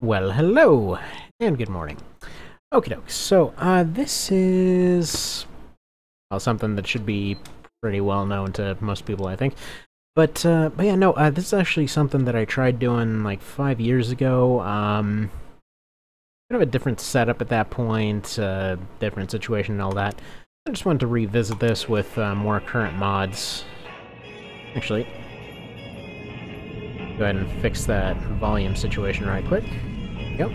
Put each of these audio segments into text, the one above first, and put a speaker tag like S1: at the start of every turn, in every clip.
S1: Well, hello, and good morning. Okie doke, so, this is, well, something that should be pretty well known to most people, I think. But yeah, no, this is actually something that I tried doing, like, 5 years ago. Kind of a different setup at that point, different situation and all that. I just wanted to revisit this with, more current mods. Actually, go ahead and fix that volume situation right quick. Yep.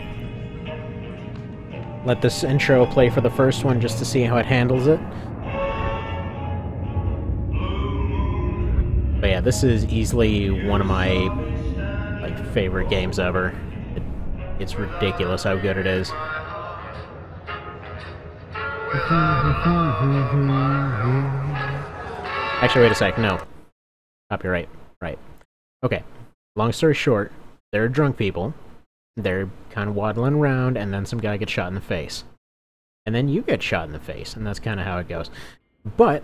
S1: Let this intro play for the first one just to see how it handles it. But yeah, this is easily one of my favorite games ever. It's ridiculous how good it is. Actually, wait a sec, no. Copyright, right. Okay, long story short, there are drunk people. They're kind of waddling around, and then some guy gets shot in the face. And then you get shot in the face, and that's kind of how it goes. But,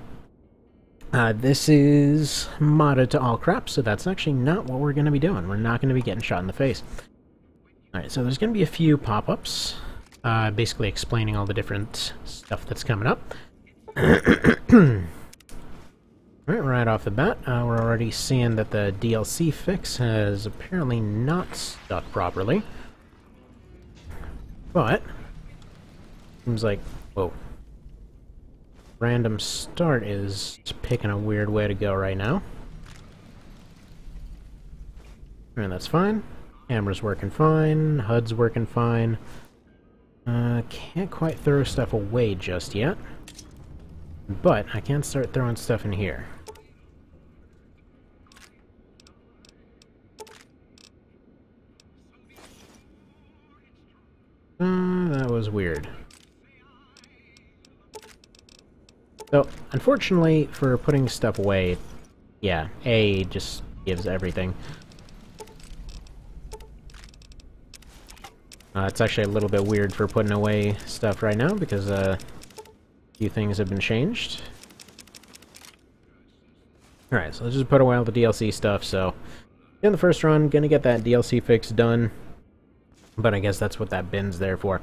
S1: this is modded to all crap, so that's actually not what we're going to be doing. We're not going to be getting shot in the face. Alright, so there's going to be a few pop-ups, basically explaining all the different stuff that's coming up. Alright, right off the bat, we're already seeing that the DLC fix has apparently not stuck properly. But, seems like, whoa. Random start is picking a weird way to go right now. And that's fine. Camera's working fine, HUD's working fine. Can't quite throw stuff away just yet. But I can start throwing stuff in here. That was weird. So, unfortunately, for putting stuff away, yeah, A just gives everything. It's actually a little bit weird for putting away stuff right now, because a few things have been changed. Alright, so let's just put away all the DLC stuff, so in the first run, gonna get that DLC fix done, but I guess that's what that bin's there for.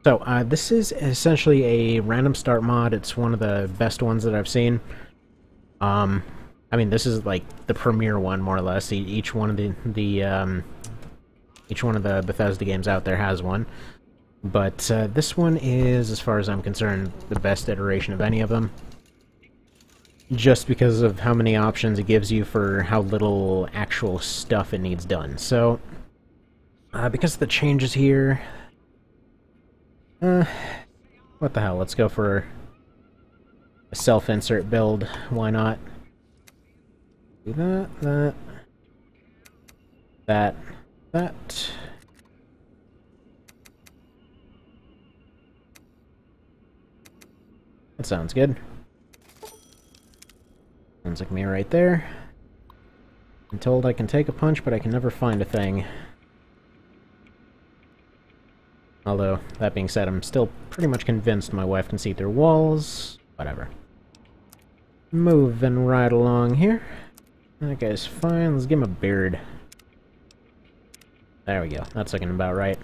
S1: So, this is essentially a random start mod. It's one of the best ones that I've seen. I mean, this is like the premier one, more or less. Each one of each one of the Bethesda games out there has one. But this one is, as far as I'm concerned, the best iteration of any of them. Just because of how many options it gives you for how little actual stuff it needs done. So, because of the changes here... what the hell, let's go for a self-insert build. Why not? Do that. That. That sounds good. Sounds like me right there. I'm told I can take a punch, but I can never find a thing. Although, that being said, I'm still pretty much convinced my wife can see through walls. Whatever. Moving right along here. That guy's fine. Let's give him a beard. There we go. That's looking about right.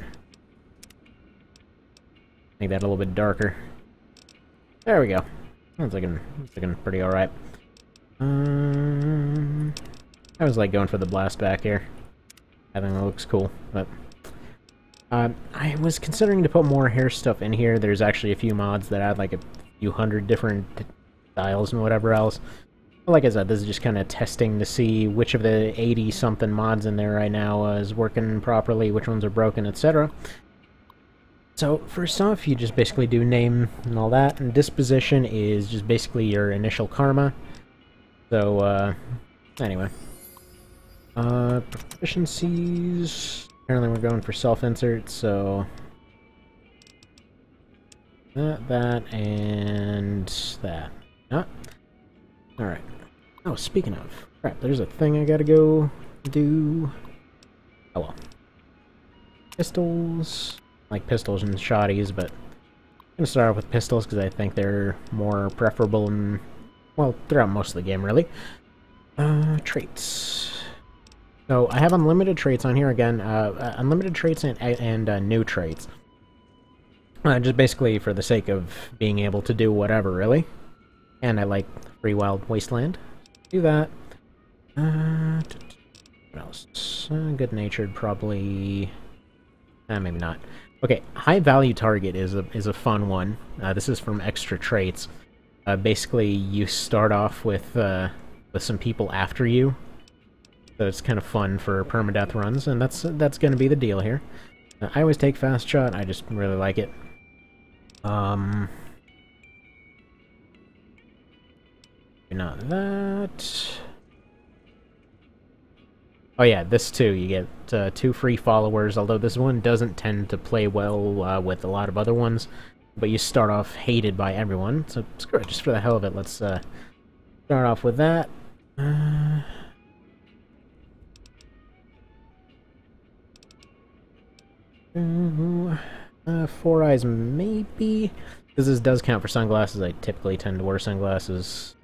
S1: Make that a little bit darker. There we go. That's looking pretty alright. I was like going for the blast back here. I think that looks cool, but... I was considering to put more hair stuff in here. There's actually a few mods that add like a few hundred different styles and whatever else. But like I said, this is just kind of testing to see which of the 80-something mods in there right now is working properly, which ones are broken, etc. So, first off, you just basically do name and all that, and disposition is just basically your initial karma. So, anyway. Proficiencies... Apparently we're going for self-insert, so... That, and that. Ah. Alright. Oh, speaking of... Crap, there's a thing I gotta go do... Oh well. Pistols... like pistols and shotties, but... I'm gonna start off with pistols, because I think they're more preferable in... well, throughout most of the game, really. Traits... So I have unlimited traits on here again, unlimited traits and new traits. Just basically for the sake of being able to do whatever, really. And I like Free Wild Wasteland. Do that. What else? Good-natured, probably. Maybe not. Okay, high value target is a fun one. This is from Extra Traits. Basically, you start off with some people after you, so it's kind of fun for permadeath runs, and that's going to be the deal here. I always take fast shot. I just really like it. Not that. Oh yeah, this too. You get 2 free followers, although this one doesn't tend to play well with a lot of other ones. But you start off hated by everyone, so screw it, just for the hell of it, let's start off with that. 4 eyes maybe? Because this does count for sunglasses, I typically tend to wear sunglasses.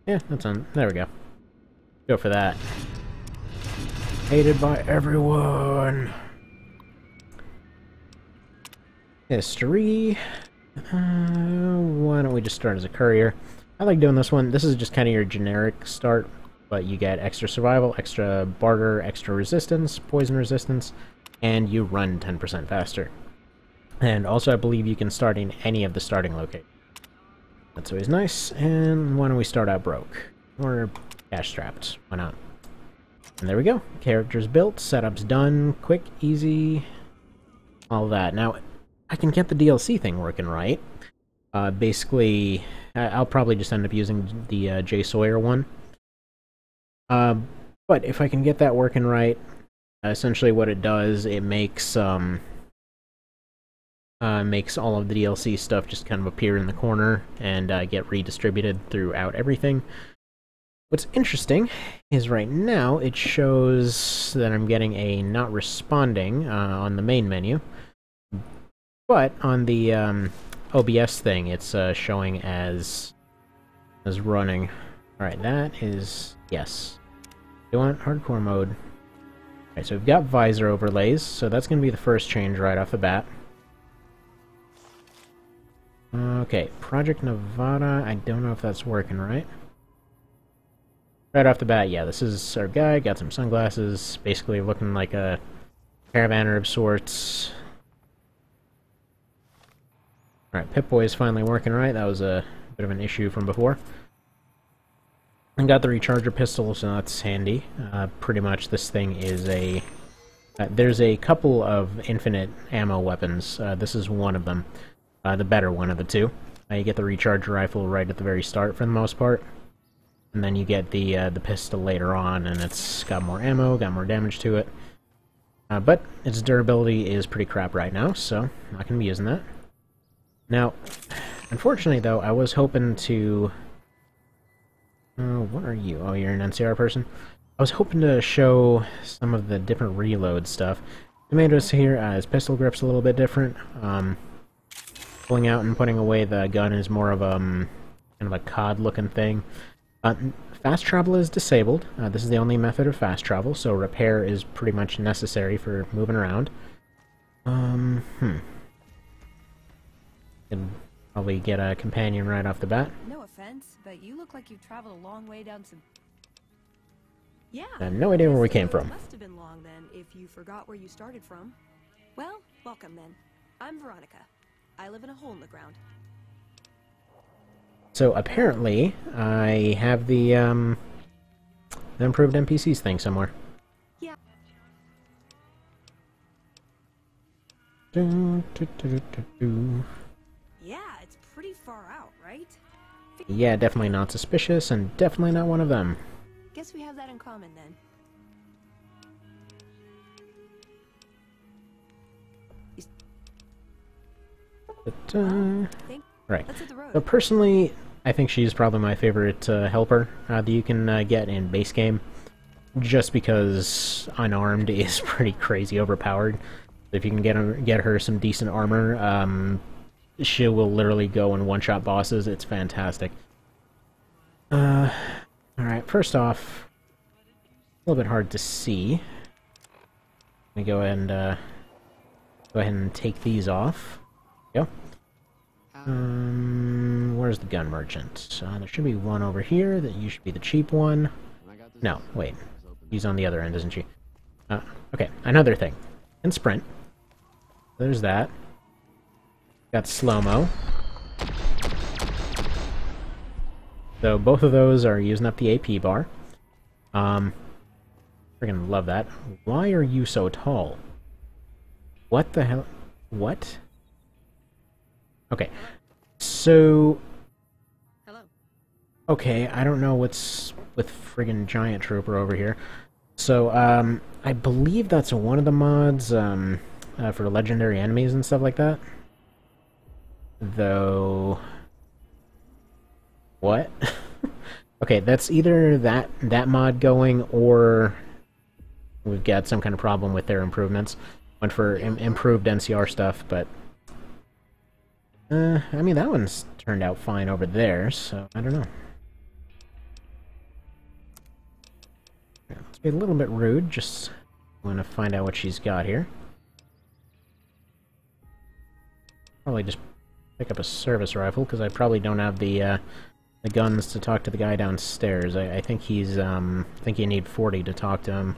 S1: Yeah, that's on. There we go. Go for that. Hated by everyone. History. Why don't we just start as a courier? I like doing this one. This is just kind of your generic start, but you get extra survival, extra barter, extra resistance, poison resistance, and you run 10% faster. And also, I believe you can start in any of the starting locations. That's always nice. And why don't we start out broke? Or cash-strapped. Why not? And there we go. Characters built, setup's done, quick, easy, all that. Now, I can get the DLC thing working right. Basically, I'll probably just end up using the Jay Sawyer one. But if I can get that working right, essentially what it does, it makes all of the DLC stuff just kind of appear in the corner and get redistributed throughout everything. What's interesting is right now it shows that I'm getting a not responding on the main menu, but on the OBS thing it's showing as running. Alright, that is... yes. Do you want hardcore mode? Alright, so we've got visor overlays, so that's going to be the first change right off the bat. Okay, Project Nevada, I don't know if that's working right. Right off the bat, yeah, this is our guy, got some sunglasses, basically looking like a caravaner of sorts. Alright, Pip-Boy is finally working right, that was a bit of an issue from before. And got the recharger pistol, so that's handy. Pretty much this thing is a... there's a couple of infinite ammo weapons, this is one of them. The better one of the two. You get the recharge rifle right at the very start for the most part. And then you get the pistol later on, and it's got more ammo, got more damage to it. But its durability is pretty crap right now, so I'm not going to be using that. Now, unfortunately though, I was hoping to... what are you? Oh, you're an NCR person? I was hoping to show some of the different reload stuff. Tomatoes here, his pistol grip's a little bit different. Pulling out and putting away the gun is more of kind of a COD-looking thing. Fast travel is disabled. This is the only method of fast travel, so repair is pretty much necessary for moving around. Can probably get a companion right off the bat.
S2: No offense, but you look like you've traveled a long way down some... Yeah.
S1: I have no idea where we came from.
S2: Must have been long then, if you forgot where you started from. Well, welcome then. I'm Veronica. I live in a hole in the ground.
S1: So apparently, I have the improved NPCs thing somewhere.
S2: Yeah. Yeah, it's pretty far out, right?
S1: Yeah, definitely not suspicious, and definitely not one of them.
S2: Guess we have that in common then.
S1: But, right. So personally, I think she's probably my favorite helper that you can get in base game, just because unarmed is pretty crazy overpowered. If you can get her some decent armor, she will literally go and one-shot bosses. It's fantastic. Alright, first off, a little bit hard to see. Let me go ahead and take these off. Go. Where's the gun merchant? There should be one over here. That you should be the cheap one. No, wait. She's on the other end, isn't she? Okay, another thing. And sprint. There's that. Got slow-mo. So both of those are using up the AP bar. Friggin' love that. Why are you so tall? What the hell? What? Okay. So...
S2: Hello.
S1: Okay, I don't know what's with friggin' Giant Trooper over here. So, I believe that's one of the mods, for legendary enemies and stuff like that. Though... What? Okay, that's either that mod going, or we've got some kind of problem with their improvements. Went for improved NCR stuff, but... I mean, that one's turned out fine over there, so I don't know. Let's be a little bit rude, just want to find out what she's got here. Probably just pick up a service rifle, because I probably don't have the guns to talk to the guy downstairs. I think he's, I think you need 40 to talk to him.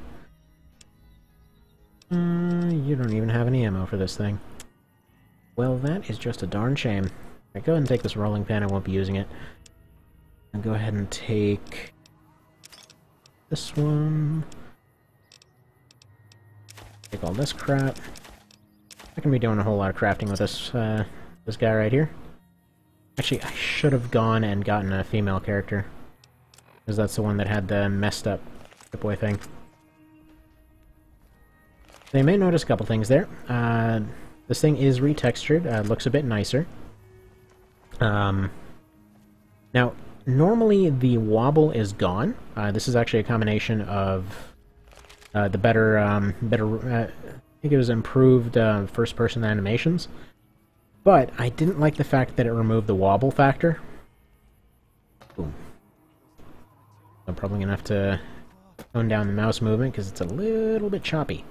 S1: You don't even have any ammo for this thing. Well, that is just a darn shame. Alright, go ahead and take this rolling pin, I won't be using it. And go ahead and take... this one. Take all this crap. I can be doing a whole lot of crafting with this, this guy right here. Actually, I should have gone and gotten a female character, because that's the one that had the messed up boy thing. So you may notice a couple things there. This thing is retextured, looks a bit nicer. Now, normally the wobble is gone. This is actually a combination of the better, I think it was improved first-person animations. But I didn't like the fact that it removed the wobble factor. Boom. I'm probably gonna have to tone down the mouse movement because it's a little bit choppy.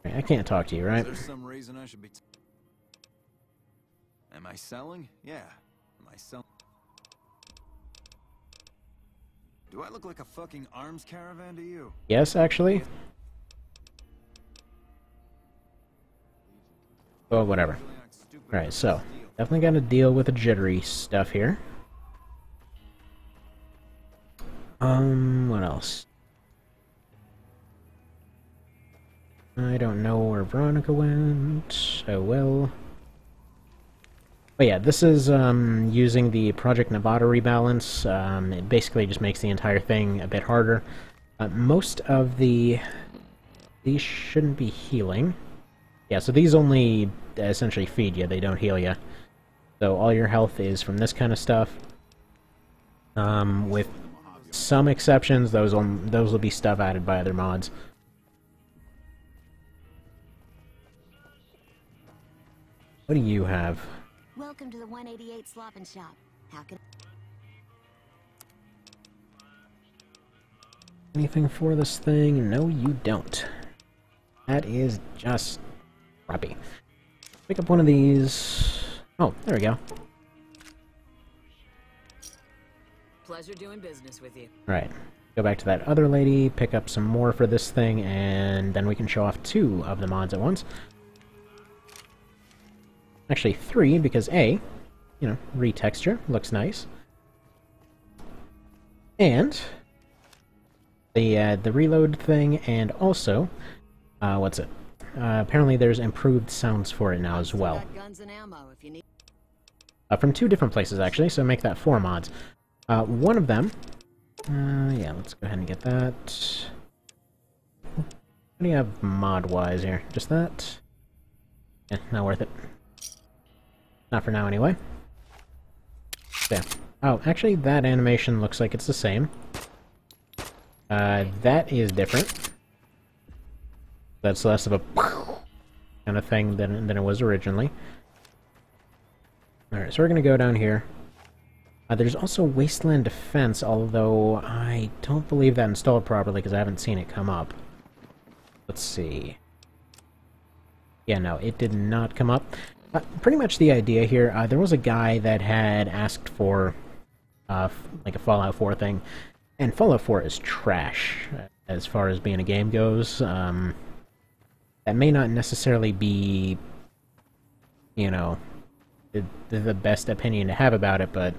S1: Right, I can't talk to you, right?
S3: There's some reason I should be. Am I selling? Yeah. Am I selling? Do I look like a fucking arms caravan to you?
S1: Yes, actually. Oh, whatever. Alright, so, definitely gotta deal with the jittery stuff here. What else? I don't know where Veronica went. Oh well. But yeah, this is, using the Project Nevada rebalance. It basically just makes the entire thing a bit harder. Most of these shouldn't be healing. Yeah, so these only essentially feed you, they don't heal you. So all your health is from this kind of stuff. With some exceptions, those will be stuff added by other mods. What do you have?
S4: Welcome to the 188 Slop and Shop. How can...
S1: Anything for this thing? No, you don't. That is just crappy. Pick up one of these. Oh, there we go.
S5: Pleasure doing business with you.
S1: Right. Go back to that other lady, pick up some more for this thing, and then we can show off 2 of the mods at once. Actually 3, because A, you know, retexture, looks nice. And the reload thing, and also, what's it? Apparently there's improved sounds for it now as well.
S5: Guns and ammo if you need.
S1: From 2 different places, actually, so make that 4 mods. One of them... yeah, let's go ahead and get that. What do you have mod-wise here? Just that? Yeah, not worth it. Not for now, anyway. There. Oh, actually, that animation looks like it's the same. That is different. That's less of a kind of thing than it was originally. Alright, so we're gonna go down here. There's also Wasteland Defense, although I don't believe that installed properly because I haven't seen it come up. Let's see. Yeah, no, it did not come up. Pretty much the idea here, there was a guy that had asked for like a Fallout 4 thing, and Fallout 4 is trash as far as being a game goes. That may not necessarily be, you know, the best opinion to have about it, but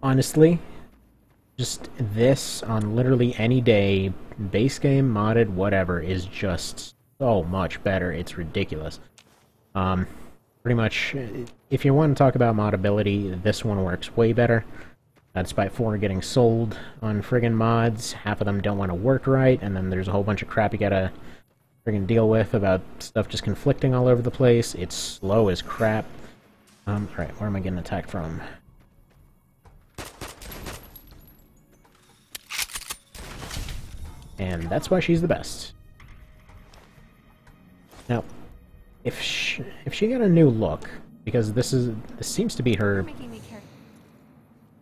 S1: honestly, just this on literally any day, base game, modded, whatever, is just so much better. It's ridiculous. Pretty much, if you want to talk about moddability, this one works way better. Despite 4 getting sold on friggin' mods, half of them don't want to work right, and then there's a whole bunch of crap you gotta friggin' deal with about stuff just conflicting all over the place. It's slow as crap. Alright, where am I getting attacked from? And that's why she's the best. Now, if she got a new look, because this seems to be her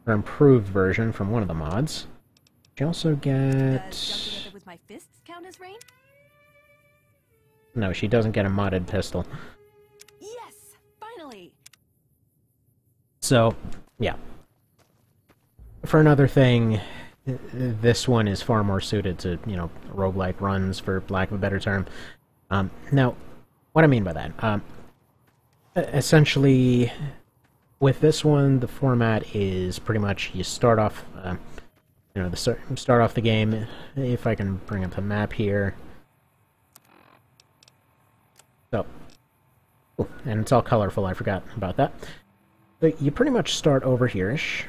S1: improved version from one of the mods. She also get...
S2: Does jumping with my fists count as rain?
S1: No, she doesn't get a modded pistol.
S2: Yes, finally.
S1: So, yeah. For another thing, this one is far more suited to, you know, roguelike runs, for lack of a better term. Now, what I mean by that, essentially, with this one, the format is pretty much you start off, you know, start off the game. If I can bring up the map here. So, oh, and it's all colorful. I forgot about that. But you pretty much start over here-ish.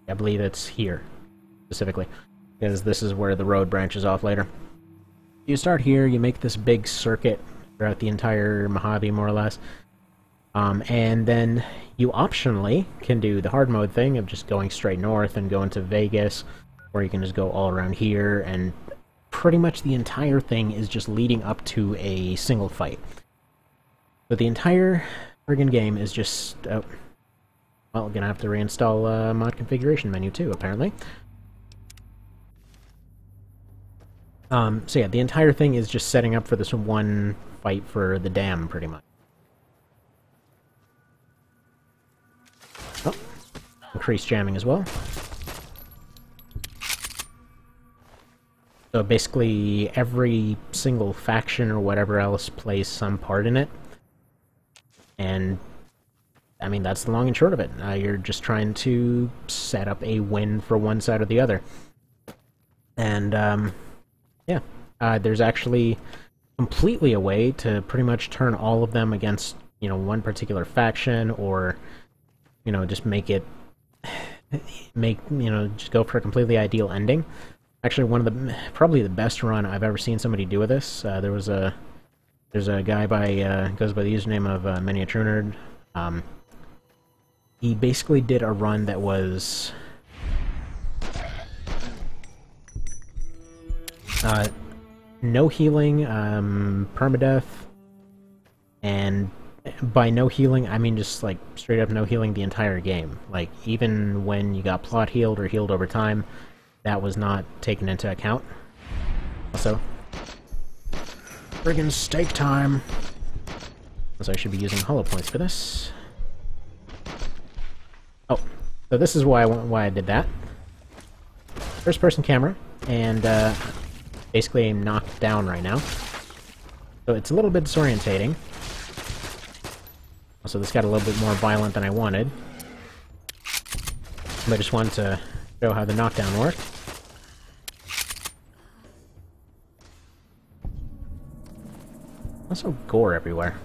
S1: I believe it's here, specifically, because this is where the road branches off later. You start here, you make this big circuit throughout the entire Mojave, more or less, and then you optionally can do the hard mode thing of just going straight north and going to Vegas, or you can just go all around here, and pretty much the entire thing is just leading up to a single fight. But the entire friggin' game is just... well, gonna have to reinstall mod configuration menu too, apparently. So yeah, the entire thing is just setting up for this one fight for the dam, pretty much. Oh, increased jamming as well. So basically, every single faction or whatever else plays some part in it. And I mean, that's the long and short of it. You're just trying to set up a win for one side or the other. And, yeah. There's actually completely a way to pretty much turn all of them against, you know, one particular faction, or, you know, just make it... just go for a completely ideal ending. Actually, one of the... probably the best run I've ever seen somebody do with this. There's a guy by... goes by the username of Miniature Nerd. He basically did a run that was... no healing, permadeath, and by no healing, I mean just, like, straight up no healing the entire game. Like, even when you got plot healed or healed over time, that was not taken into account. Also, friggin' steak time! So I should be using hollow points for this. Oh, so this is why I did that. First-person camera, and basically I'm knocked down right now. So it's a little bit disorientating. Also, this got a little bit more violent than I wanted. But I just wanted to show how the knockdown worked. Also, gore everywhere.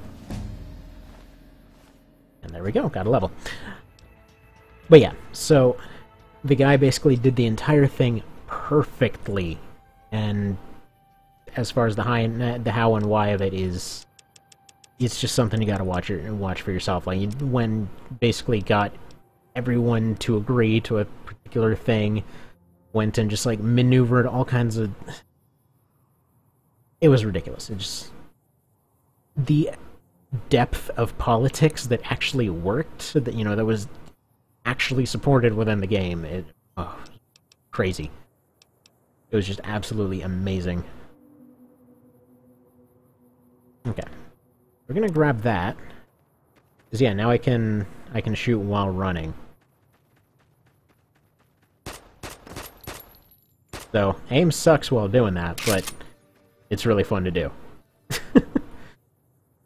S1: And there we go, got a level. But yeah, so the guy basically did the entire thing perfectly, and as far as the how and why of it is, it's just something you gotta watch for yourself. Like, when basically got everyone to agree to a particular thing, went and just like maneuvered all kinds of... It was ridiculous. It just... depth of politics that actually worked, that, you know, that was actually supported within the game. Oh, crazy. It was just absolutely amazing. Okay. We're gonna grab that. Because, yeah, now I can shoot while running. So, aim sucks while doing that, but it's really fun to do.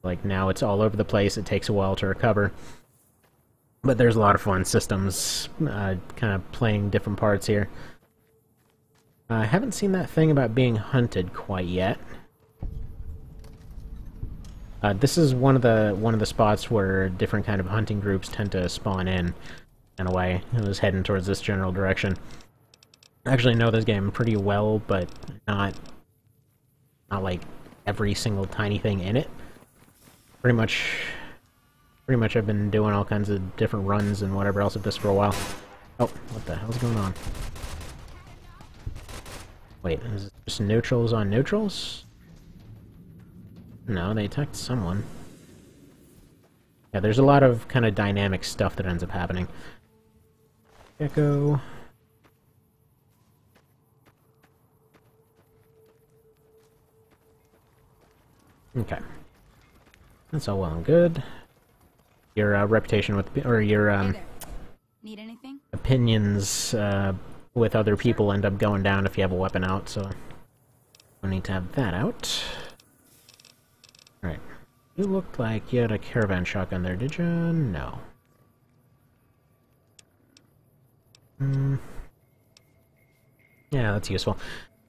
S1: Like, now it's all over the place, it takes a while to recover. But there's a lot of fun systems, kind of playing different parts here. I haven't seen that thing about being hunted quite yet. This is one of the spots where different kind of hunting groups tend to spawn in a way. I was heading towards this general direction. I actually know this game pretty well, but not like every single tiny thing in it. Pretty much I've been doing all kinds of different runs and whatever else of this for a while. Oh, what the hell's going on? Wait, is it just neutrals on neutrals? No, they attacked someone. Yeah, there's a lot of kind of dynamic stuff that ends up happening. Echo. Okay. That's all well and good. Your reputation with, or your
S6: Hey there. Need anything?
S1: opinions with other people end up going down if you have a weapon out, so we'll need to have that out. Alright. You looked like you had a caravan shotgun there, did you? No. Yeah, that's useful.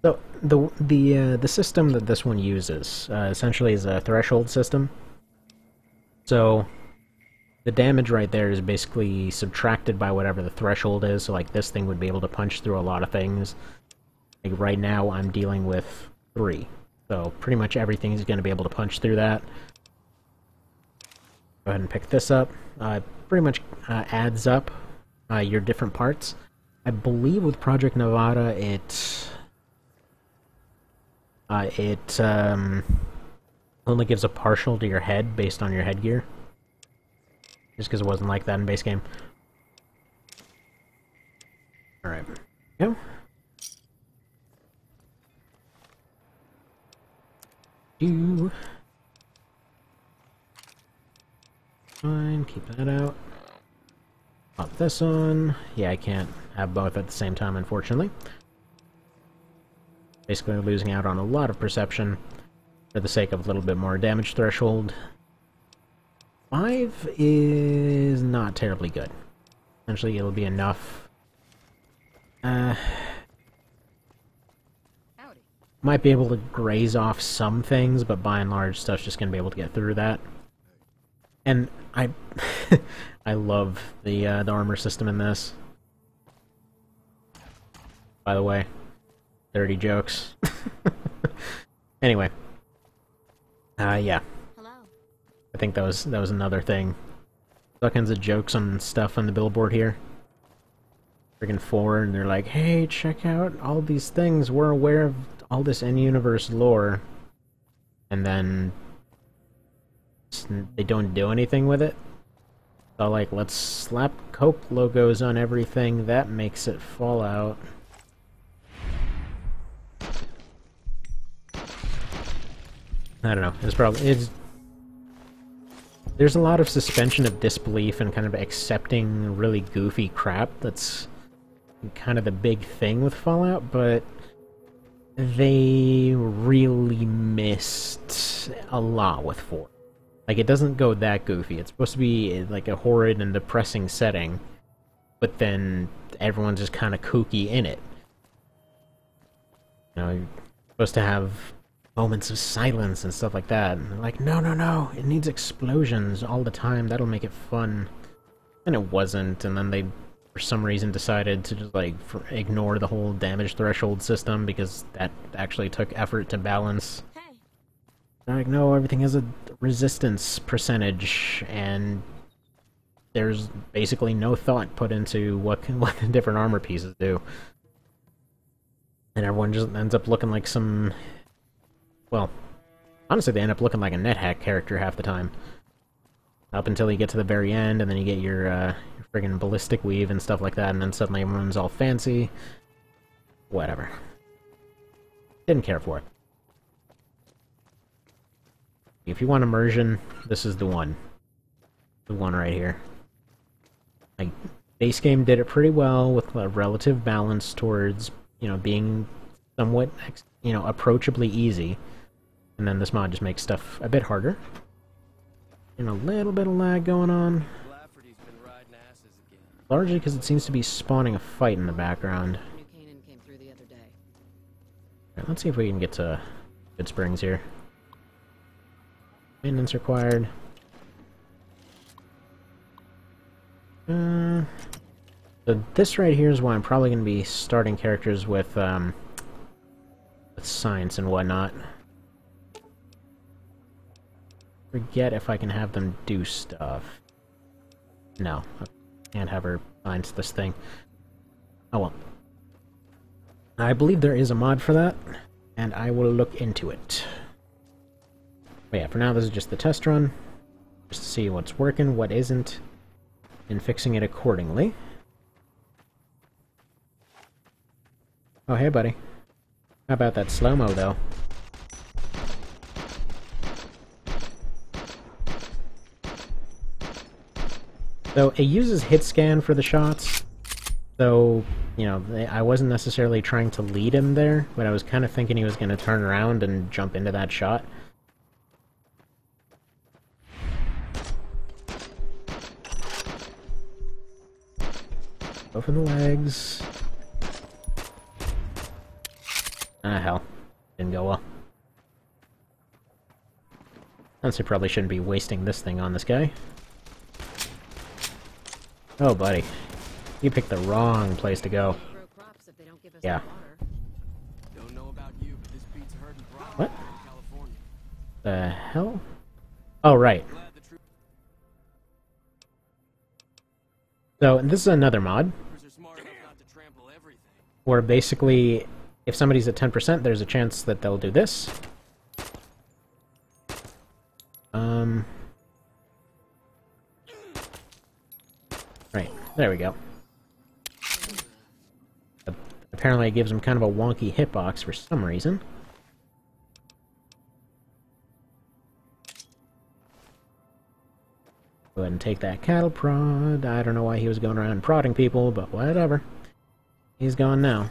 S1: So the system that this one uses essentially is a threshold system. So the damage right there is basically subtracted by whatever the threshold is. So like this thing would be able to punch through a lot of things. Like right now I'm dealing with 3. So pretty much everything is going to be able to punch through that. Go ahead and pick this up. Pretty much adds up your different parts. I believe with Project Nevada it only gives a partial to your head based on your headgear. Just because it wasn't like that in base game. Alright. Go. Fine, keep that out. Pop this on. Yeah, I can't have both at the same time, unfortunately. Basically losing out on a lot of perception for the sake of a little bit more damage threshold. 5 is not terribly good. Essentially, it'll be enough.
S6: Howdy.
S1: Might be able to graze off some things, but by and large, stuff's just gonna be able to get through that. And I love the armor system in this. By the way, dirty jokes. Anyway, yeah.
S4: Hello.
S1: I think that was another thing. All kinds of jokes and stuff on the billboard here. Friggin' 4, and they're like, "Hey, check out all these things. We're aware of all this in-universe lore," and then they don't do anything with it. So like, let's slap Coke logos on everything. That makes it Fallout. I don't know. There's a lot of suspension of disbelief and kind of accepting really goofy crap. That's kind of the big thing with Fallout, but they really missed a lot with 4. Like, it doesn't go that goofy. It's supposed to be like a horrid and depressing setting, but then everyone's just kind of kooky in it. You know, you're supposed to have moments of silence and stuff like that. And they're like, no, it needs explosions all the time. That'll make it fun. And it wasn't, and then they, for some reason, decided to just, like, ignore the whole damage threshold system because that actually took effort to balance.
S4: Hey.
S1: They're like, no, everything has a resistance percentage, and there's basically no thought put into what the different armor pieces do. And everyone just ends up looking like some... Well, honestly, they end up looking like a NetHack character half the time. up until you get to the very end, and then you get your friggin' ballistic weave and stuff like that, and then suddenly everyone's all fancy. Whatever. Didn't care for it. If you want immersion, this is the one. The one right here. Like, base game did it pretty well with a relative balance towards, you know, being somewhat, you know, approachably easy. And then this mod just makes stuff a bit harder. And a little bit of lag going on. Largely because it seems to be spawning a fight in the background.
S5: New Canaan came through the other day.
S1: Alright, let's see if we can get to Goodsprings here. Maintenance required. So this right here is why I'm probably going to be starting characters with science and whatnot. Forget if I can have them do stuff. No, I can't have her science this thing. Oh well. I believe there is a mod for that, and I will look into it. But yeah, for now this is just the test run, just to see what's working, what isn't, and fixing it accordingly. Oh hey buddy. How about that slow-mo though? So it uses hit scan for the shots, so, you know, I wasn't necessarily trying to lead him there, but I was kind of thinking he was going to turn around and jump into that shot. Go for the legs. Ah, hell. Didn't go well. Honestly, probably shouldn't be wasting this thing on this guy. Oh, buddy. You picked the wrong place to go.
S5: Grow crops if they don't give us
S1: Yeah.
S5: water.
S7: Don't know about you, but this beats herding broccoli
S1: What?
S7: in California.
S1: The hell? Oh, right.
S7: Glad the
S1: So, this is another mod,
S7: troopers are smart enough not to trample everything.
S1: where basically, if somebody's at 10%, there's a chance that they'll do this. Right, there we go. Apparently it gives them kind of a wonky hitbox for some reason. Go ahead and take that cattle prod. I don't know why he was going around prodding people, but whatever. He's gone now.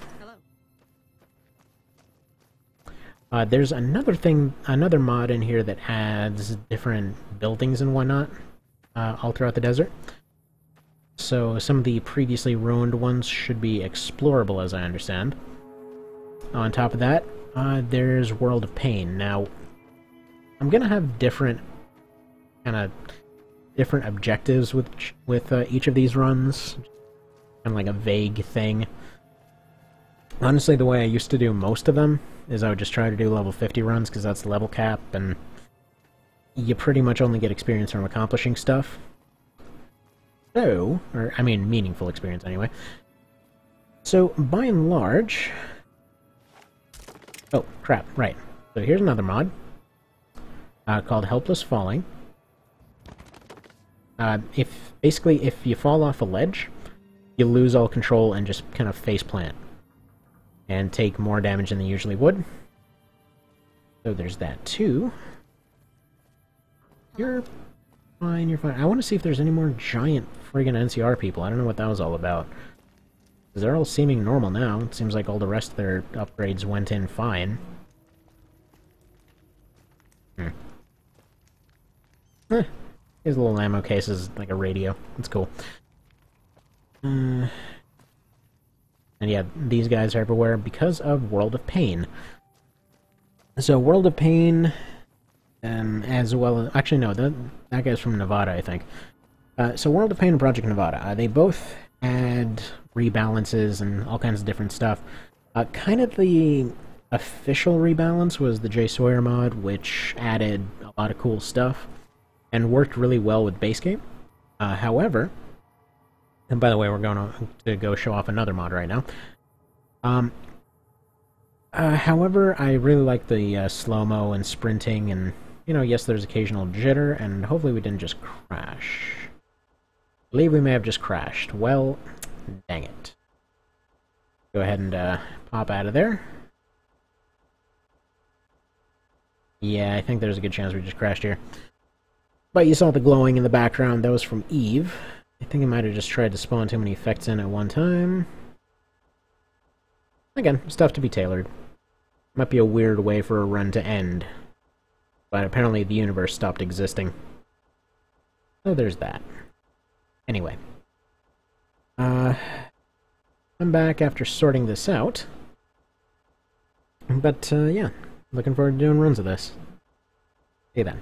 S5: Hello.
S1: There's another mod in here that adds different buildings and whatnot all throughout the desert. So some of the previously ruined ones should be explorable, as I understand. On top of that, there's World of Pain. Now, I'm gonna have different objectives with each of these runs, kind of like a vague thing. Honestly, the way I used to do most of them is I would just try to do level 50 runs, because that's the level cap, and you pretty much only get experience from accomplishing stuff. So, or I mean meaningful experience anyway. So, by and large... Oh, crap, right. So here's another mod called Helpless Falling. Basically, if you fall off a ledge, you lose all control and just kind of face plant. And take more damage than they usually would. So there's that too. You're fine, you're fine. I want to see if there's any more giant friggin' NCR people. I don't know what that was all about. Because they're all seeming normal now. It seems like all the rest of their upgrades went in fine. Here's a little ammo cases, like a radio. It's cool. And yeah, these guys are everywhere because of World of Pain. So World of Pain, as well as... Actually, no, that guy's from Nevada, I think. So World of Pain and Project Nevada, they both add rebalances and all kinds of different stuff. Kind of the official rebalance was the Jay Sawyer mod, which added a lot of cool stuff and worked really well with base game. However... And by the way, we're going to go show off another mod right now. However, I really like the slow-mo and sprinting and, you know, yes, there's occasional jitter, and hopefully we didn't just crash. I believe we may have just crashed. Well, dang it. Go ahead and pop out of there. Yeah, I think there's a good chance we just crashed here. But you saw the glowing in the background. That was from Eve. I think I might have just tried to spawn too many effects in at one time. Again, stuff to be tailored. Might be a weird way for a run to end. But apparently the universe stopped existing. So there's that. Anyway. I'm back after sorting this out. But, yeah. Looking forward to doing runs of this. See you then.